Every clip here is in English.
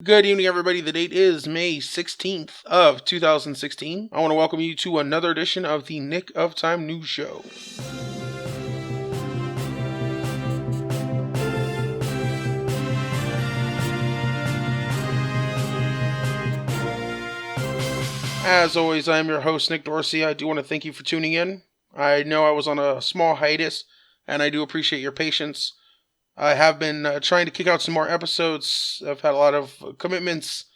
Good evening, everybody. The date is May 16th of 2016. I want to welcome you to another edition of the Nick of Time News Show. As always, I am your host, Nick Dorsey. I do want to thank you for tuning in. I know I was on a small hiatus, and I do appreciate your patience. I have been trying to kick out some more episodes. I've had a lot of commitments.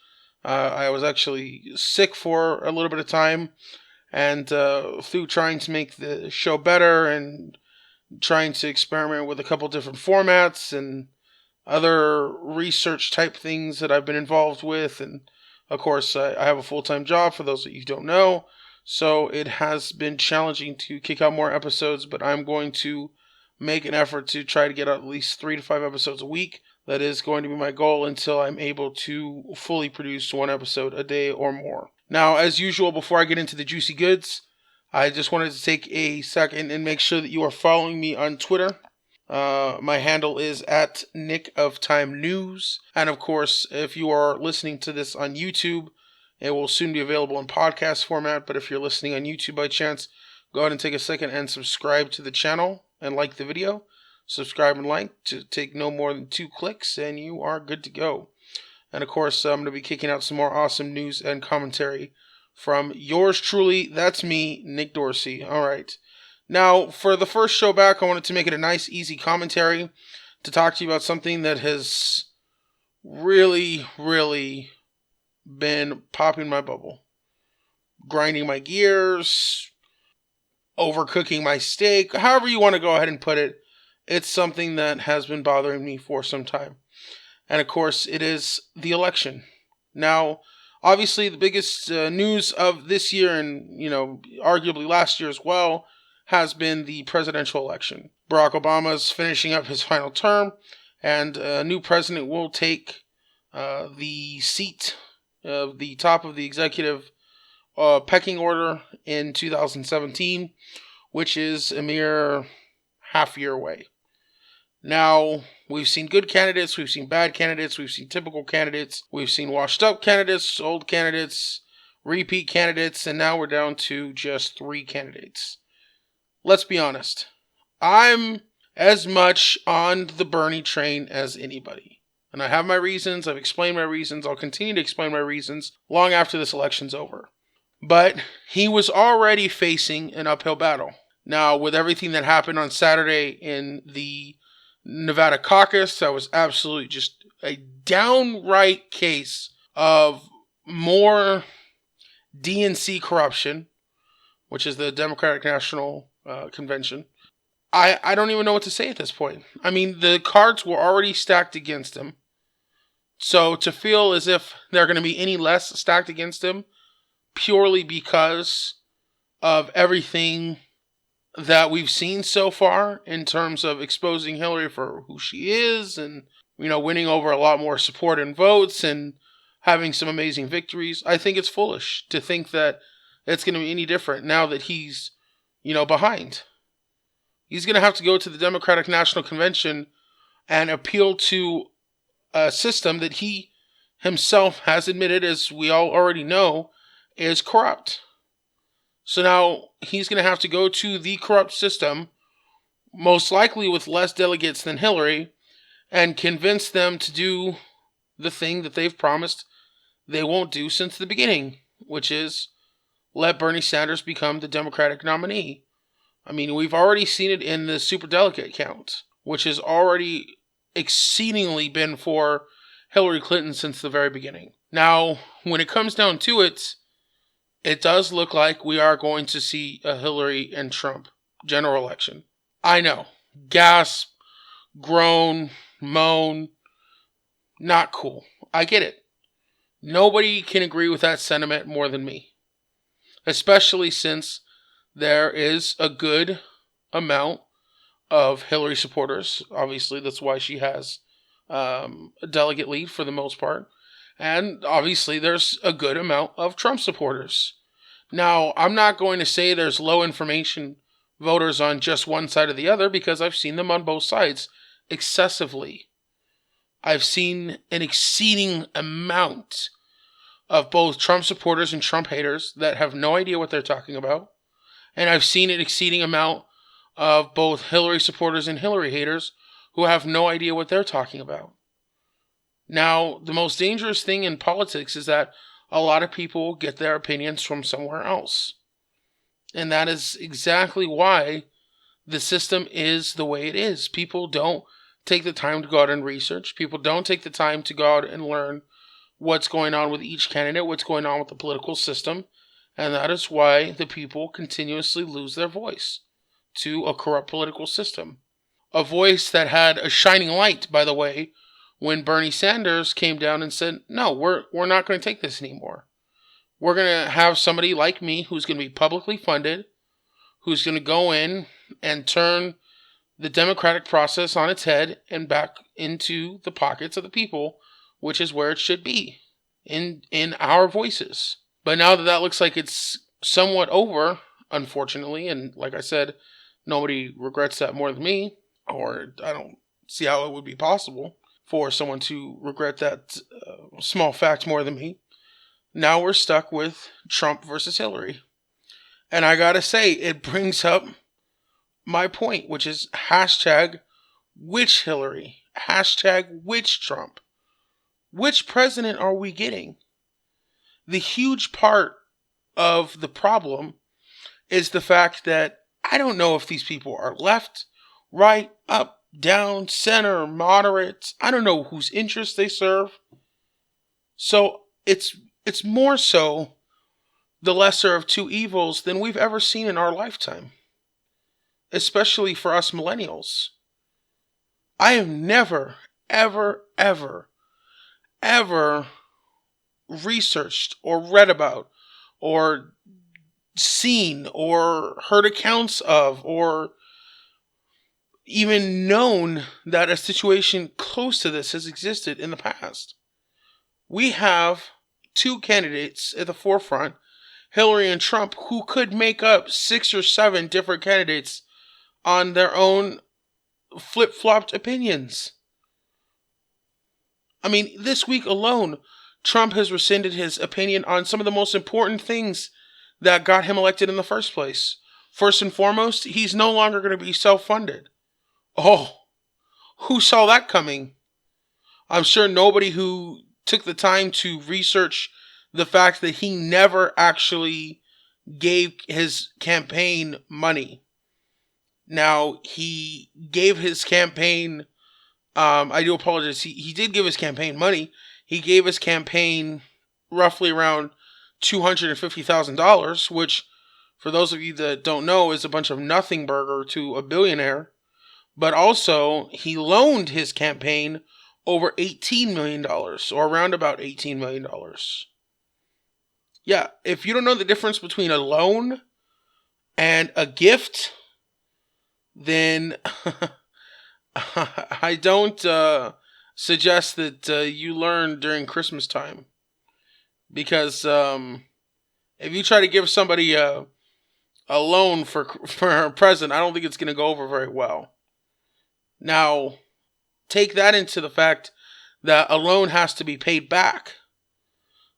I was actually sick for a little bit of time, and through trying to make the show better and trying to experiment with a couple different formats and other research type things that I've been involved with. And of course, I have a full-time job for those that you don't know. So it has been challenging to kick out more episodes, but I'm going to make an effort to try to get at least 3 to 5 episodes a week. That is going to be my goal until I'm able to fully produce one episode a day or more. Now, as usual, before I get into the juicy goods, I just wanted to take a second and make sure that you are following me on Twitter. My handle is at NickOfTimeNews. And of course, if you are listening to this on YouTube, it will soon be available in podcast format. But if you're listening on YouTube by chance, go ahead and take a second and subscribe to the channel and like the video. Subscribe and like to take no more than 2 clicks and you are good to go. And of course, I'm going to be kicking out some more awesome news and commentary from yours truly. That's me, Nick Dorsey. All right. Now, for the first show back, I wanted to make it a nice, easy commentary to talk to you about something that has really been popping my bubble. Grinding my gears, overcooking my steak, however you want to go ahead and put it. It's something that has been bothering me for some time. And of course, it is the election. Now, obviously, the biggest news of this year and, arguably last year as well, has been the presidential election. Barack Obama is finishing up his final term, and a new president will take the seat of the top of the executive pecking order in 2017, which is a mere half year away. Now, we've seen good candidates, we've seen bad candidates, we've seen typical candidates, we've seen washed up candidates, old candidates, repeat candidates, and now we're down to just 3 candidates. Let's be honest. I'm as much on the Bernie train as anybody. And I have my reasons, I've explained my reasons, I'll continue to explain my reasons long after this election's over. But he was already facing an uphill battle. Now, with everything that happened on Saturday in the Nevada caucus, that was absolutely just a downright case of more DNC corruption, which is the Democratic National Convention. I don't even know what to say at this point. I mean, the cards were already stacked against him. So to feel as if they're going to be any less stacked against him purely because of everything that we've seen so far in terms of exposing Hillary for who she is and, winning over a lot more support and votes and having some amazing victories. I think it's foolish to think that it's going to be any different now that he's, behind. He's going to have to go to the Democratic National Convention and appeal to a system that he himself has admitted, as we all already know, is corrupt. So now he's going to have to go to the corrupt system, most likely with less delegates than Hillary, and convince them to do the thing that they've promised they won't do since the beginning, which is let Bernie Sanders become the Democratic nominee. I mean, we've already seen it in the superdelegate count, which has already exceedingly been for Hillary Clinton since the very beginning. Now, when it comes down to it, it does look like we are going to see a Hillary and Trump general election. I know. Gasp, groan, moan. Not cool. I get it. Nobody can agree with that sentiment more than me. Especially since there is a good amount of Hillary supporters. Obviously, that's why she has a delegate lead for the most part. And obviously, there's a good amount of Trump supporters. Now, I'm not going to say there's low information voters on just one side or the other because I've seen them on both sides excessively. I've seen an exceeding amount of both Trump supporters and Trump haters that have no idea what they're talking about. And I've seen an exceeding amount of both Hillary supporters and Hillary haters who have no idea what they're talking about. Now, the most dangerous thing in politics is that a lot of people get their opinions from somewhere else. And that is exactly why the system is the way it is. People don't take the time to go out and research. People don't take the time to go out and learn what's going on with each candidate, what's going on with the political system. And that is why the people continuously lose their voice to a corrupt political system. A voice that had a shining light, by the way, when Bernie Sanders came down and said, no, we're not going to take this anymore. We're going to have somebody like me who's going to be publicly funded, who's going to go in and turn the democratic process on its head and back into the pockets of the people, which is where it should be, in our voices. But now that looks like it's somewhat over, unfortunately, and like I said, nobody regrets that more than me, or I don't see how it would be possible for someone to regret that small fact more than me. Now we're stuck with Trump versus Hillary. And I gotta say, it brings up my point, which is hashtag which Hillary, hashtag which Trump. Which president are we getting? The huge part of the problem is the fact that I don't know if these people are left, right, up, down, center, moderate. I don't know whose interests they serve. So it's more so the lesser of two evils than we've ever seen in our lifetime. Especially for us millennials. I have never, ever, ever, ever researched or read about or seen or heard accounts of or even known that a situation close to this has existed in the past. We have two candidates at the forefront, Hillary and Trump, who could make up 6 or 7 different candidates on their own flip-flopped opinions. I mean, this week alone, Trump has rescinded his opinion on some of the most important things that got him elected in the first place. First and foremost, he's no longer going to be self-funded. Oh, who saw that coming? I'm sure nobody who took the time to research the fact that he never actually gave his campaign money. Now, he gave his campaign, I do apologize, he did give his campaign money. He gave his campaign roughly around $250,000, which, for those of you that don't know, is a bunch of nothing burger to a billionaire. But also, he loaned his campaign over $18 million, or around about $18 million. Yeah, if you don't know the difference between a loan and a gift, then I don't suggest that you learn during Christmas time. Because if you try to give somebody a loan for a present, I don't think it's going to go over very well. Now, take that into the fact that a loan has to be paid back.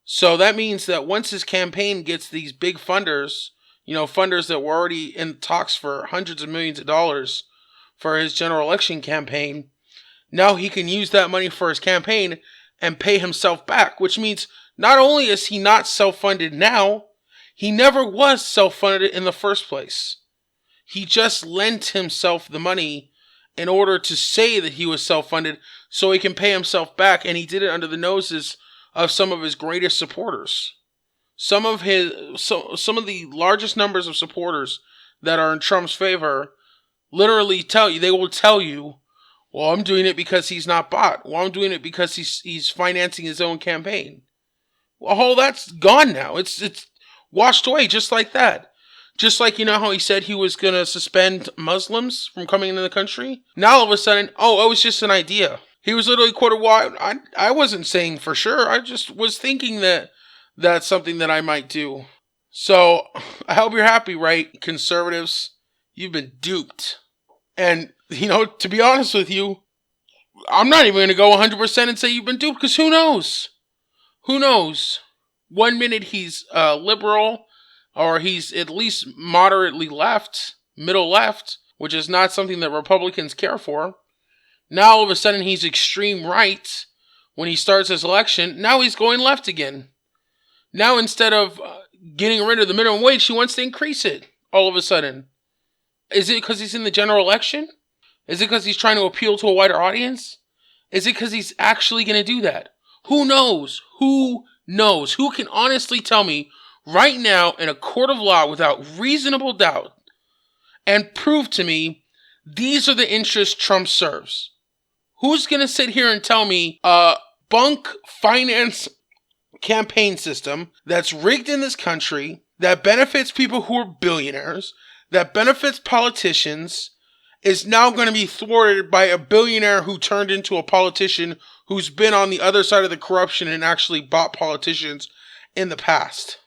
So that means that once his campaign gets these big funders, funders that were already in talks for hundreds of millions of dollars for his general election campaign, now he can use that money for his campaign and pay himself back, which means not only is he not self-funded now, he never was self-funded in the first place. He just lent himself the money in order to say that he was self-funded so he can pay himself back, and he did it under the noses of some of his greatest supporters. Some of the largest numbers of supporters that are in Trump's favor literally will tell you, well, I'm doing it because he's not bought. Well, I'm doing it because he's financing his own campaign. Well, that's gone now. It's washed away just like that. Just like, how he said he was going to suspend Muslims from coming into the country? Now all of a sudden, it was just an idea. He was literally quoted, well, I wasn't saying for sure. I just was thinking that that's something that I might do. So, I hope you're happy, right, conservatives? You've been duped. And, to be honest with you, I'm not even going to go 100% and say you've been duped, because who knows? Who knows? 1 minute he's liberal, or he's at least moderately left, middle left, which is not something that Republicans care for. Now all of a sudden he's extreme right when he starts his election. Now he's going left again. Now instead of getting rid of the minimum wage, he wants to increase it all of a sudden. Is it because he's in the general election? Is it because he's trying to appeal to a wider audience? Is it because he's actually going to do that? Who knows? Who knows? Who can honestly tell me right now in a court of law without reasonable doubt and prove to me these are the interests Trump serves? Who's going to sit here and tell me a bunk finance campaign system that's rigged in this country, that benefits people who are billionaires, that benefits politicians, is now going to be thwarted by a billionaire who turned into a politician who's been on the other side of the corruption and actually bought politicians in the past?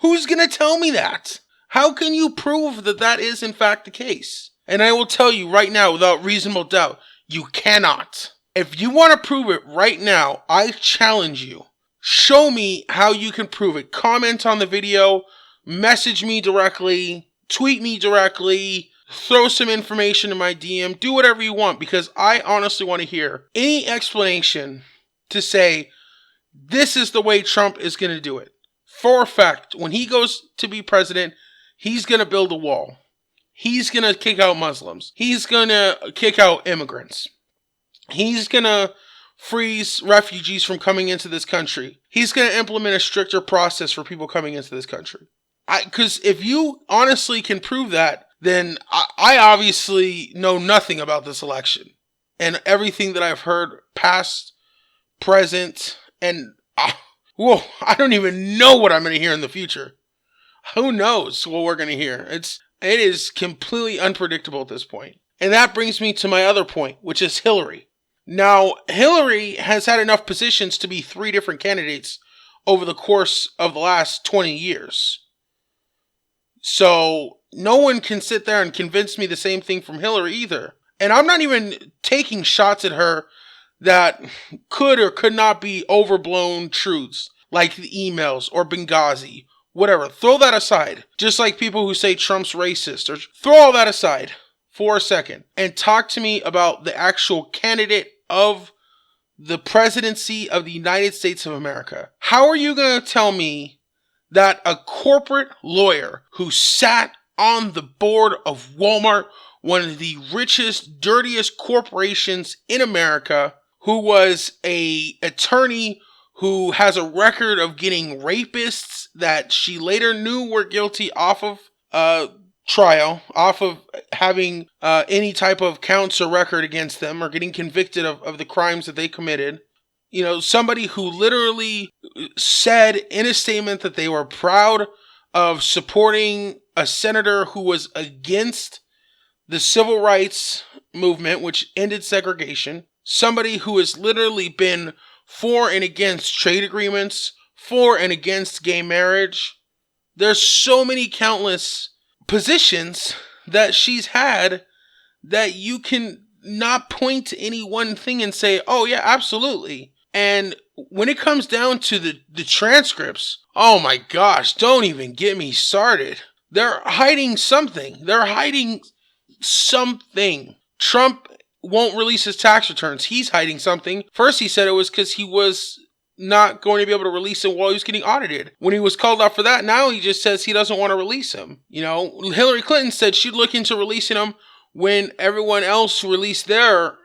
Who's going to tell me that? How can you prove that that is in fact the case? And I will tell you right now without reasonable doubt, you cannot. If you want to prove it right now, I challenge you. Show me how you can prove it. Comment on the video, message me directly, tweet me directly, throw some information in my DM, do whatever you want, because I honestly want to hear any explanation to say this is the way Trump is going to do it. For a fact, when he goes to be president, he's going to build a wall. He's going to kick out Muslims. He's going to kick out immigrants. He's going to freeze refugees from coming into this country. He's going to implement a stricter process for people coming into this country. Because if you honestly can prove that, then I obviously know nothing about this election. And everything that I've heard, past, present, and I don't even know what I'm going to hear in the future. Who knows what we're going to hear? It is completely unpredictable at this point. And that brings me to my other point, which is Hillary. Now, Hillary has had enough positions to be 3 different candidates over the course of the last 20 years. So, no one can sit there and convince me the same thing from Hillary either. And I'm not even taking shots at her that could or could not be overblown truths, like the emails or Benghazi, whatever. Throw that aside. Just like people who say Trump's racist, or throw all that aside for a second and talk to me about the actual candidate of the presidency of the United States of America. How are you going to tell me that a corporate lawyer who sat on the board of Walmart, one of the richest, dirtiest corporations in America, who was an attorney who has a record of getting rapists that she later knew were guilty off of trial, off of having any type of counts or record against them, or getting convicted of the crimes that they committed. You know, somebody who literally said in a statement that they were proud of supporting a senator who was against the civil rights movement, which ended segregation. Somebody who has literally been for and against trade agreements, for and against gay marriage. There's so many countless positions that she's had that you can not point to any one thing and say, oh yeah, absolutely. And when it comes down to the transcripts, oh my gosh, don't even get me started. They're hiding something. They're hiding something. Trump won't release his tax returns. He's hiding something. First he said it was because he was not going to be able to release him while he was getting audited. When he was called out for that, now he just says he doesn't want to release him. You know, Hillary Clinton said she'd look into releasing him when everyone else released their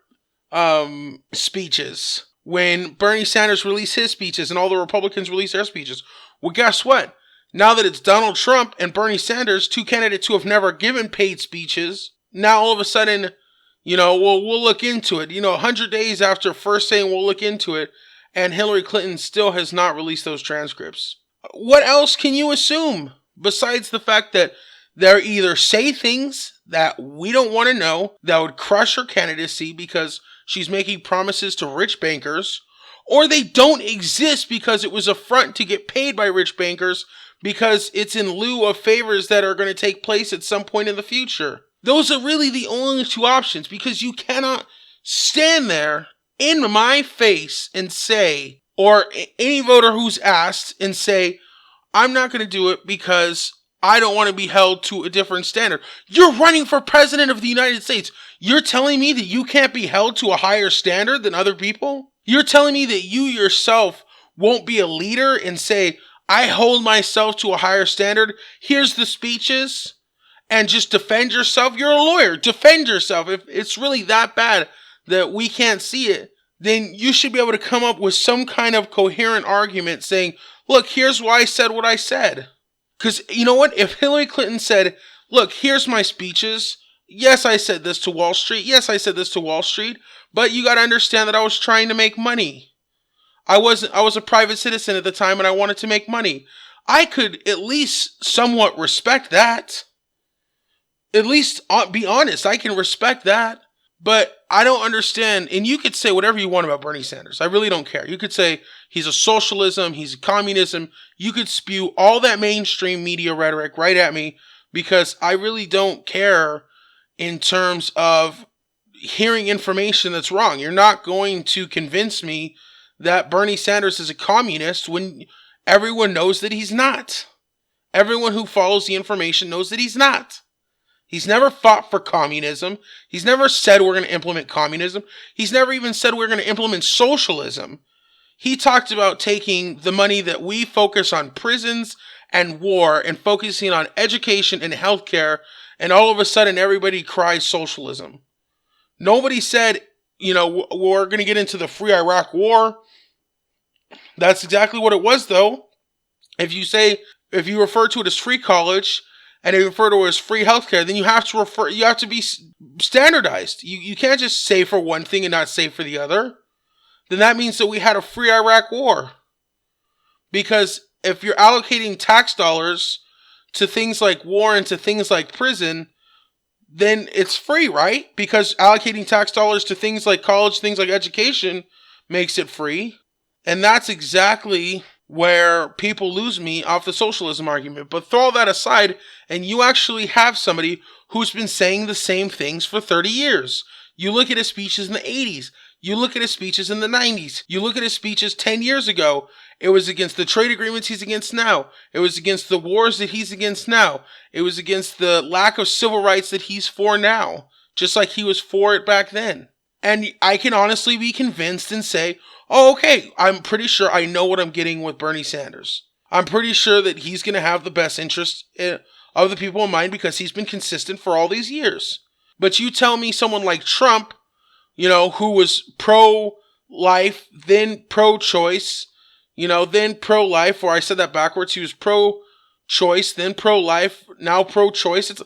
speeches. When Bernie Sanders released his speeches and all the Republicans released their speeches. Well, guess what? Now that it's Donald Trump and Bernie Sanders, 2 candidates who have never given paid speeches, now all of a sudden, you know, we'll look into it. You know, 100 days after first saying we'll look into it, and Hillary Clinton still has not released those transcripts. What else can you assume besides the fact that they either say things that we don't want to know that would crush her candidacy because she's making promises to rich bankers, or they don't exist because it was a front to get paid by rich bankers because it's in lieu of favors that are going to take place at some point in the future. Those are really the only 2 options, because you cannot stand there in my face and say, or any voter who's asked and say, I'm not going to do it because I don't want to be held to a different standard. You're running for president of the United States. You're telling me that you can't be held to a higher standard than other people? You're telling me that you yourself won't be a leader and say, I hold myself to a higher standard. Here's the speeches. And just defend yourself. You're a lawyer. Defend yourself. If it's really that bad that we can't see it, then you should be able to come up with some kind of coherent argument saying, look, here's why I said what I said. Because you know what? If Hillary Clinton said, look, here's my speeches. Yes, I said this to Wall Street. Yes, I said this to Wall Street. But you got to understand that I was trying to make money. I was a private citizen at the time and I wanted to make money. I could at least somewhat respect that. At least be honest. I can respect that. But I don't understand. And you could say whatever you want about Bernie Sanders. I really don't care. You could say he's a socialism. He's a communism. You could spew all that mainstream media rhetoric right at me because I really don't care in terms of hearing information that's wrong. You're not going to convince me that Bernie Sanders is a communist when everyone knows that he's not. Everyone who follows the information knows that he's not. He's never fought for communism. He's never said we're going to implement communism. He's never even said we're going to implement socialism. He talked about taking the money that we focus on prisons and war and focusing on education and healthcare, and all of a sudden everybody cries socialism. Nobody said, we're going to get into the free Iraq war. That's exactly what it was, though. If you refer to it as free college and you refer to it as free healthcare, then you have to be standardized. You can't just say for one thing and not say for the other. Then that means that we had a free Iraq war. Because if you're allocating tax dollars to things like war and to things like prison, then it's free, right? Because allocating tax dollars to things like college, things like education makes it free. And that's exactly where people lose me off the socialism argument. But throw all that aside, and you actually have somebody who's been saying the same things for 30 years. You look at his speeches in the 80s. You look at his speeches in the 90s. You look at his speeches 10 years ago. It was against the trade agreements he's against now. It was against the wars that he's against now. It was against the lack of civil rights that he's for now, just like he was for it back then. And I can honestly be convinced and say, oh, okay, I'm pretty sure I know what I'm getting with Bernie Sanders. I'm pretty sure that he's going to have the best interest of the people in mind because he's been consistent for all these years. But you tell me someone like Trump, who was pro-life, then pro-choice, then pro-life, or I said that backwards. He was pro-choice, then pro-life, now pro-choice. It's,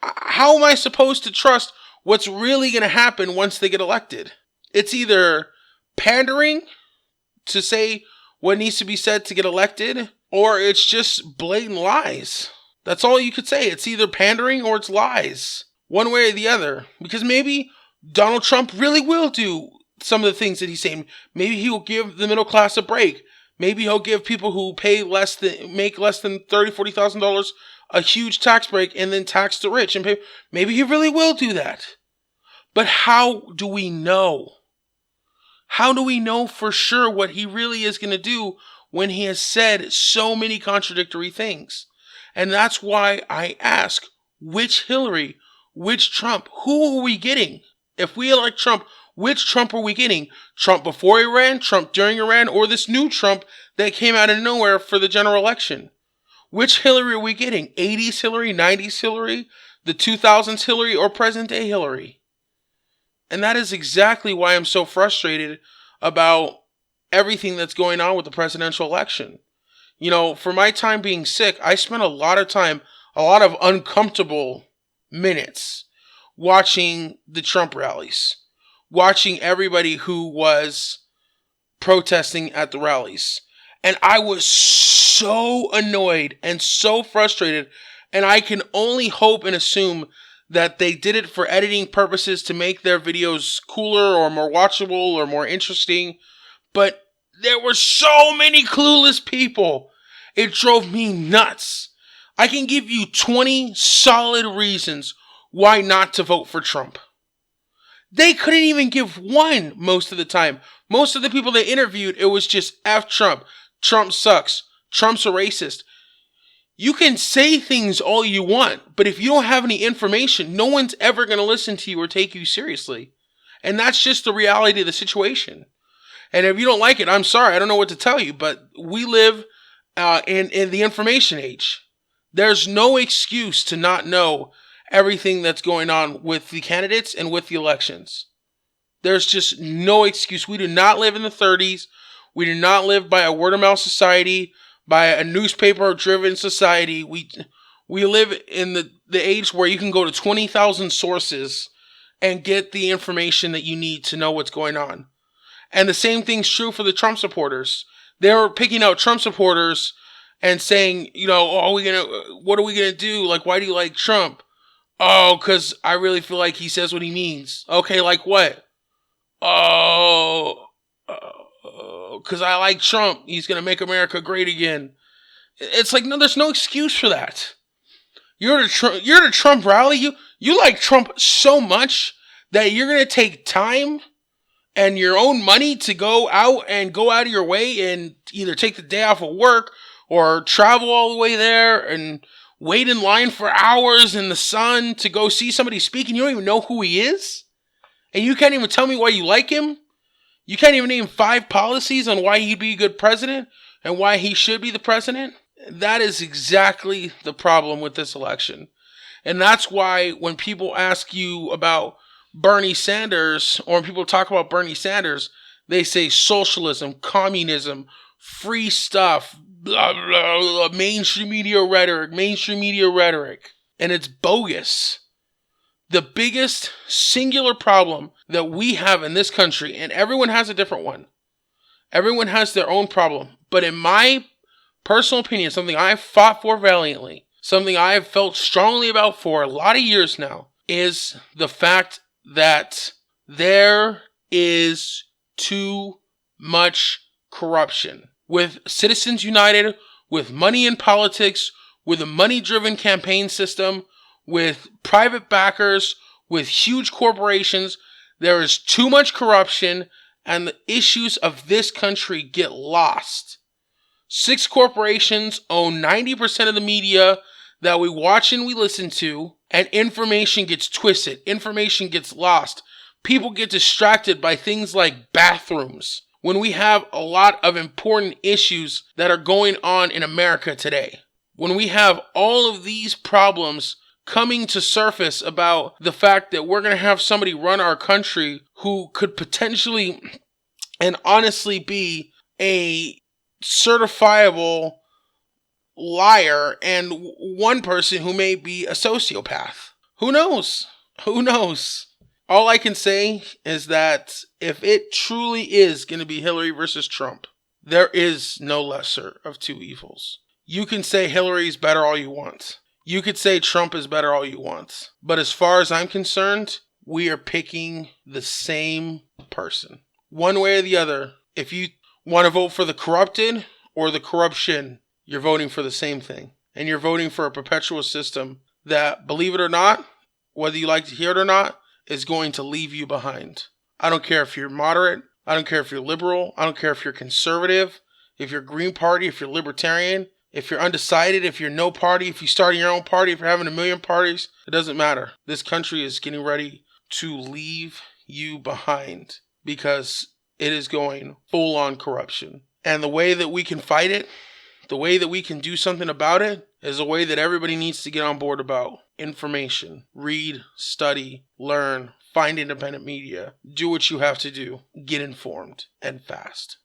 how am I supposed to trust what's really going to happen once they get elected? It's either pandering to say what needs to be said to get elected, or it's just blatant lies. That's all you could say. It's either pandering or it's lies. One way or the other. Because maybe Donald Trump really will do some of the things that he's saying. Maybe he will give the middle class a break. Maybe he'll give people who make less than $30,000, $40,000 a huge tax break and then tax the rich. And maybe he really will do that. But how do we know? How do we know for sure what he really is going to do when he has said so many contradictory things? And that's why I ask, which Hillary, which Trump, who are we getting? If we elect Trump, which Trump are we getting? Trump before Iran, Trump during Iran, or this new Trump that came out of nowhere for the general election? Which Hillary are we getting? 80s Hillary, 90s Hillary, the 2000s Hillary, or present day Hillary? And that is exactly why I'm so frustrated about everything that's going on with the presidential election. For my time being sick, I spent a lot of uncomfortable minutes watching the Trump rallies, watching everybody who was protesting at the rallies. And I was so annoyed and so frustrated, and I can only hope and assume that they did it for editing purposes to make their videos cooler or more watchable or more interesting. But there were so many clueless people. It drove me nuts. I can give you 20 solid reasons why not to vote for Trump. They couldn't even give one most of the time. Most of the people they interviewed, it was just F Trump. Trump sucks. Trump's a racist. You can say things all you want, but if you don't have any information, no one's ever going to listen to you or take you seriously. And that's just the reality of the situation. And if you don't like it, I'm sorry. I don't know what to tell you, but we live in the information age. There's no excuse to not know everything that's going on with the candidates and with the elections. There's just no excuse. We do not live in the 30s. We do not live by a word-of-mouth society, by a newspaper-driven society. We live in the age where you can go to 20,000 sources and get the information that you need to know what's going on. And the same thing's true for the Trump supporters. They were picking out Trump supporters and saying, what are we gonna do? Like, why do you like Trump? Oh, because I really feel like he says what he means. Okay, like what? Oh, because I like Trump. He's gonna make America great again. It's like, no, there's no excuse for that. You're the Trump rally. You like Trump so much that you're gonna take time and your own money to go out of your way and either take the day off of work or travel all the way there and wait in line for hours in the sun to go see somebody speak, and you don't even know who he is? And you can't even tell me why you like him? You can't even name 5 policies on why he'd be a good president and why he should be the president? That is exactly the problem with this election. And that's why when people ask you about Bernie Sanders, or when people talk about Bernie Sanders, they say socialism, communism, free stuff, blah, blah, blah, mainstream media rhetoric. And it's bogus. The biggest singular problem that we have in this country, and everyone has a different one. Everyone has their own problem. But in my personal opinion, something I've fought for valiantly, something I've felt strongly about for a lot of years now, is the fact that there is too much corruption. With Citizens United, with money in politics, with a money-driven campaign system, with private backers, with huge corporations, there is too much corruption, and the issues of this country get lost. 6 corporations own 90% of the media that we watch and we listen to, and information gets twisted, information gets lost. People get distracted by things like bathrooms when we have a lot of important issues that are going on in America today. When we have all of these problems coming to surface about the fact that we're going to have somebody run our country who could potentially and honestly be a certifiable liar, and one person who may be a sociopath. Who knows? Who knows? All I can say is that if it truly is going to be Hillary versus Trump, there is no lesser of 2 evils. You can say Hillary's better all you want. You could say Trump is better all you want. But as far as I'm concerned, we are picking the same person. One way or the other, if you want to vote for the corrupted or the corruption, you're voting for the same thing. And you're voting for a perpetual system that, believe it or not, whether you like to hear it or not, is going to leave you behind. I don't care if you're moderate. I don't care if you're liberal. I don't care if you're conservative, if you're Green Party, if you're libertarian, if you're undecided, if you're no party, if you're starting your own party, if you're having a million parties. It doesn't matter. This country is getting ready to leave you behind because it is going full on corruption. And the way that we can fight it, the way that we can do something about it, is a way that everybody needs to get on board about. Information. Read, study, learn, find independent media. Do what you have to do. Get informed and fast.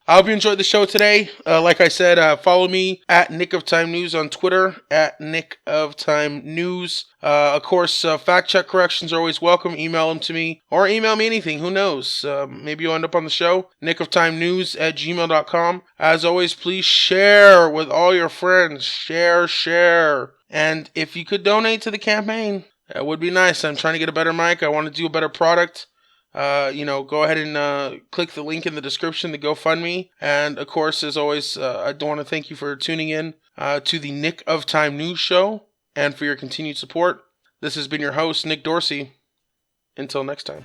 I hope you enjoyed the show today. Like I said, follow me at NickOfTimeNews on Twitter, at NickOfTimeNews. Of course, fact check corrections are always welcome. Email them to me, or email me anything. Who knows? Maybe you'll end up on the show. NickOfTimeNews@gmail.com. As always, please share with all your friends. Share. And if you could donate to the campaign, that would be nice. I'm trying to get a better mic. I want to do a better product. Go ahead and click the link in the description to GoFundMe. And of course, as always, I want to thank you for tuning in to the Nick of Time News show and for your continued support. This has been your host, Nick Dorsey. Until next time.